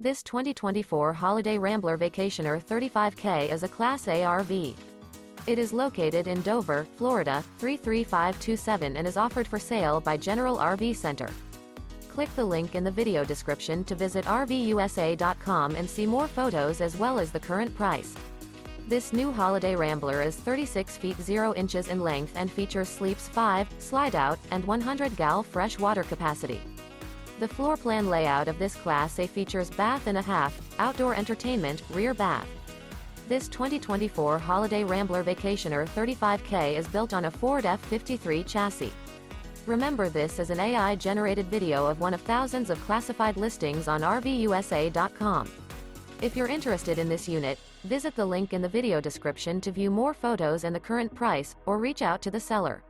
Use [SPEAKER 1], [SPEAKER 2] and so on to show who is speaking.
[SPEAKER 1] This 2024 Holiday Rambler Vacationer 35K is a Class A RV. It is located in Dover, Florida, 33527 and is offered for sale by General RV Center. Click the link in the video description to visit RVUSA.com and see more photos as well as the current price. This new Holiday Rambler is 36 feet 0 inches in length and features sleeps 5, slide-out, and 100 gal fresh water capacity. The floor plan layout of this Class A features bath and a half, outdoor entertainment, rear bath. This 2024 Holiday Rambler Vacationer 35K is built on a Ford F-53 chassis. Remember, this is an AI-generated video of one of thousands of classified listings on RVUSA.com. If you're interested in this unit, visit the link in the video description to view more photos and the current price, or reach out to the seller.